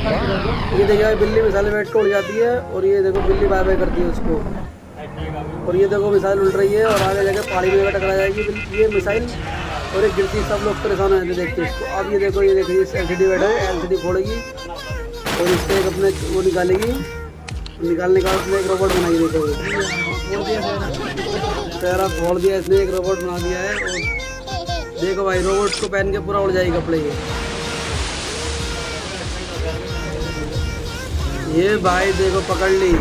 ये देखिए बिल्ली मिसाइल वेट को उड़ जाती है और ये देखो बिल्ली बाय बाय करती है उसको। और ये देखो मिसाइल उड़ रही है और आगे जाकर पहाड़ी में टकरा जाएगी ये मिसाइल और एक गिरती, सब लोग परेशान हो जाते देखते इसको। अब ये देखो, ये देखिए एलसीडी बेड है, एलसीडी फोड़ेगी और इससे एक अपने वो निकालेगी, निकालने का उसने एक रोबोट बनाई। देखो पैरा फोड़ दिया इसने, एक रोबोट बना दिया है। और देखो भाई रोबोट को पहन के पूरा उड़ जाएगी कपड़े ये भाई देखो पकड़ ली।